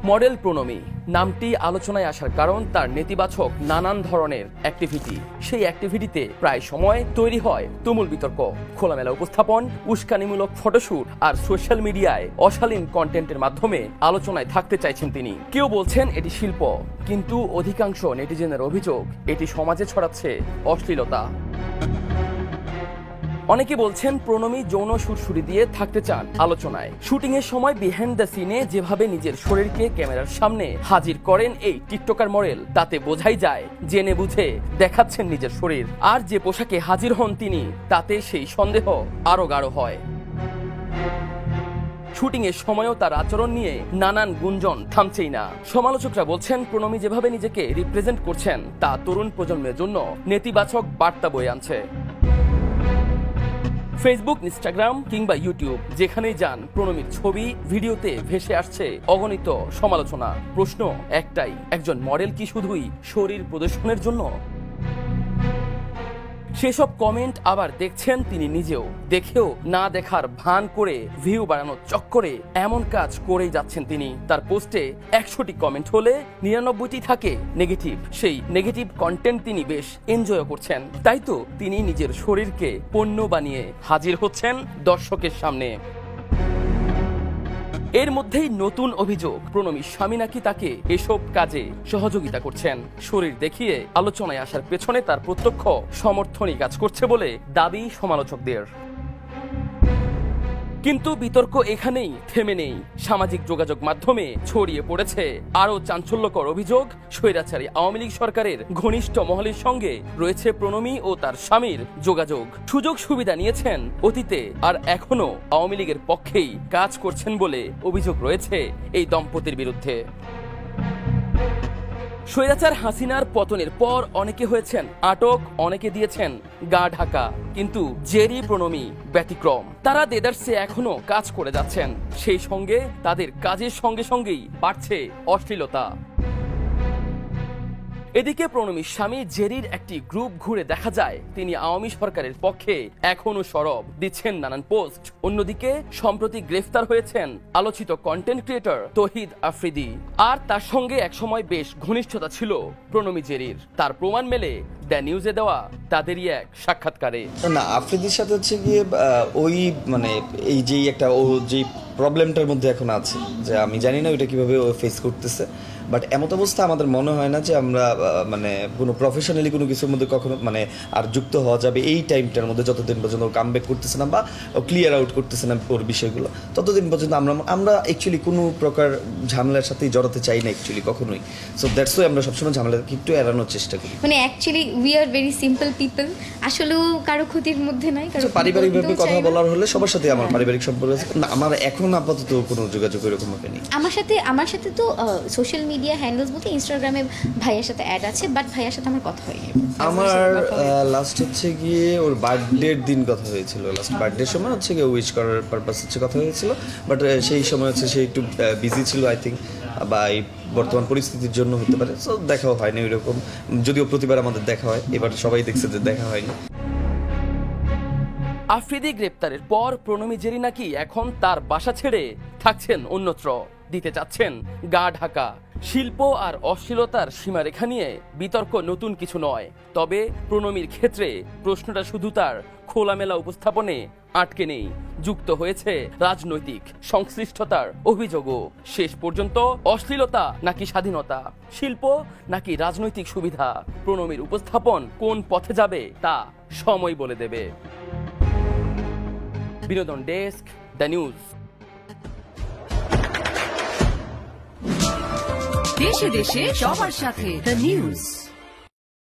Model প্রণমী নামটি আলোচনায় আসার কারণ তার নেতিবাচক নানান ধরনের অ্যাক্টিভিটি। সেই অ্যাক্টিভিটিতে প্রায় সময় তৈরি হয় তুমুল বিতর্ক, খোলামেলা উপস্থাপন, উস্কানিমূলক ফটোশুট আর সোশ্যাল মিডিয়ায় অশালীন কন্টেন্টের মাধ্যমে আলোচনায় থাকতে চাইছেন তিনি। কেউ বলছেন এটি শিল্প, কিন্তু অধিকাংশ নেটিজেনের অভিযোগ এটি সমাজে ছড়াচ্ছে অশ্লীলতা। অনেকে বলছেন প্রণমী যৌন সুরসুরি দিয়ে থাকতে চান আলোচনায়। শুটিং এর সময় বিহাইন্ড দ্য সিনে যেভাবে নিজের শরীরকে ক্যামেরার সামনে হাজির করেন এই টিকটকার মডেল, তাতে বোঝাই যায় জেনে বুঝে দেখাচ্ছেন নিজের শরীর। আর যে পোশাকে হাজির হন তিনি, তাতে সেই সন্দেহ আরো গাঢ় হয়। শুটিং এর সময়ও তার আচরণ নিয়ে নানান গুঞ্জন থামছেই না। সমালোচকরা বলছেন প্রণমী যেভাবে নিজেকে রিপ্রেজেন্ট করছেন তা তরুণ প্রজন্মের জন্য নেতিবাচক বার্তা বয়ে আনছে। ফেসবুক, ইনস্টাগ্রাম কিংবা ইউটিউব যেখানেই যান প্রণমীর ছবি, ভিডিওতে ভেসে আসছে অগণিত সমালোচনা। প্রশ্ন একটাই, একজন মডেল কি শুধুই শরীর প্রদর্শনের জন্য? সেসব কমেন্ট আবার দেখছেন তিনি নিজেও। দেখেও না দেখার ভান করে ভিউ বাড়ানোর চক্করে এমন কাজ করেই যাচ্ছেন তিনি। তার পোস্টে 100টি কমেন্ট হলে 99টি থাকে নেগেটিভ। সেই নেগেটিভ কন্টেন্ট তিনি বেশ এনজয় করছেন। তাই তো তিনি নিজের শরীরকে পণ্য বানিয়ে হাজির হচ্ছেন দর্শকের সামনে। এর মধ্যেই নতুন অভিযোগ, প্রণমীর স্বামী নাকি তাকে এসব কাজে সহযোগিতা করছেন। শরীর দেখিয়ে আলোচনায় আসার পেছনে তার প্রত্যক্ষ সমর্থনই কাজ করছে বলে দাবি সমালোচকদের। কিন্তু বিতর্ক এখানেই থেমে নেই। সামাজিক যোগাযোগ মাধ্যমে ছড়িয়ে পড়েছে আরো চাঞ্চল্যকর অভিযোগ। স্বৈরাচারী আওয়ামী লীগ সরকারের ঘনিষ্ঠ মহলের সঙ্গে রয়েছে প্রণমী ও তার স্বামীর যোগাযোগ। সুযোগ সুবিধা নিয়েছেন অতীতে, আর এখনো আওয়ামী লীগের পক্ষেই কাজ করছেন বলে অভিযোগ রয়েছে এই দম্পতির বিরুদ্ধে। স্বৈরাচার হাসিনার পতনের পর অনেকে হয়েছেন আটক, অনেকে দিয়েছেন গা ঢাকা, কিন্তু জেরি প্রণমী ব্যতিক্রম। তারা দেদারসে এখনো কাজ করে যাচ্ছেন। সেই সঙ্গে তাদের কাজের সঙ্গে সঙ্গেই বাড়ছে অশ্লীলতা। এদিকে প্রণমীর স্বামী জেরির একটি গ্রুপ ঘুরে দেখা যায় তিনি আওয়ামী সরকারের পক্ষে এখনো সরব, দিচ্ছেন নানান পোস্ট। অন্যদিকে সম্প্রতি গ্রেফতার হয়েছেন আলোচিত কন্টেন্ট ক্রিয়েটর তৌহিদ আফ্রিদি, আর তার সঙ্গে একসময় বেশ ঘনিষ্ঠতা ছিল প্রণমী জেরির। তার প্রমাণ মেলে দ্য নিউজে দেওয়া তাদেরই এক সাক্ষাৎকারে। না, আফ্রিদির সাথে হচ্ছে গিয়ে ওই মানে এই যে একটা ও যে প্রবলেমটার মধ্যে এখন আছে, যে আমি জানি না ওইটা কিভাবে ও ফেস করতেছে, বাট এমত অবস্থা আমাদের মনে হয় না যে আমরা মানে কোনো প্রফেশনালি কোনো কিছুর মধ্যে কখনো মানে আর যুক্ত হওয়া যাবে এই টাইমটার মধ্যে, যতদিন পর্যন্ত ও কাম ব্যাক করতেছে না বা ক্লিয়ার আউট করতেছে না ওর বিষয়গুলো, ততদিন পর্যন্ত আমরা অ্যাকচুয়ালি কোনো প্রকার ঝামেলার সাথেই জড়াতে চাই না অ্যাকচুয়ালি কখনোই। সো দ্যাটস ওয়াই আমরা সবসময় ঝামেলাকে একটু এড়ানোর চেষ্টা করি। মানে actually we are very simple people, আসলেও কারো ক্ষতির মধ্যে নাই। কারো পারিবারিকভাবে কথা বলার হলে সবার সাথে আমার পারিবারিক সম্পর্ক আছে না, আমার এখন আপাতত কোনো যোগাযোগ এরকম ভাবে নেই। আমার সাথে তো সোশ্যাল মিডিয়া হ্যান্ডেলস বলতে ইনস্টাগ্রামে ভাইয়ার সাথে অ্যাড আছে, বাট ভাইয়ার সাথে আমার কথা হয়নি। আমার লাস্ট হচ্ছে গিয়ে ওর বার্থডের দিন কথা হয়েছিল, লাস্ট বার্থডের সময় হচ্ছে গিয়ে উইশ করার পারপাস হচ্ছে কথা হয়েছিল, বাট সেই সময় হচ্ছে সে একটু বিজি ছিল আই থিঙ্ক, বা এই বর্তমান পরিস্থিতির জন্য হতে পারে। সো দেখাও হয়নি ওইরকম, যদিও প্রতিবার আমাদের দেখা হয়, এবার সবাই দেখছে যে দেখা হয়নি। আফ্রিদি গ্রেপ্তারের পর প্রণমী জেরি নাকি এখন তার বাসা ছেড়ে থাকছেন অন্যত্র, দিতে চাচ্ছেন গা ঢাকা। শিল্প আর অশ্লীলতার সীমারেখা নিয়ে বিতর্ক নতুন কিছু নয়, তবে প্রণমীর ক্ষেত্রে প্রশ্নটা শুধু তার খোলামেলা উপস্থাপনে আটকে নেই, যুক্ত হয়েছে রাজনৈতিক সংশ্লিষ্টতার অভিযোগও। শেষ পর্যন্ত অশ্লীলতা নাকি স্বাধীনতা, শিল্প নাকি রাজনৈতিক সুবিধা, প্রণমীর উপস্থাপন কোন পথে যাবে তা সময় বলে দেবে। বিনোদন ডেস্ক, দ্য নিউজ। দেশে দেশে সবার সাথে, দ্য নিউজ।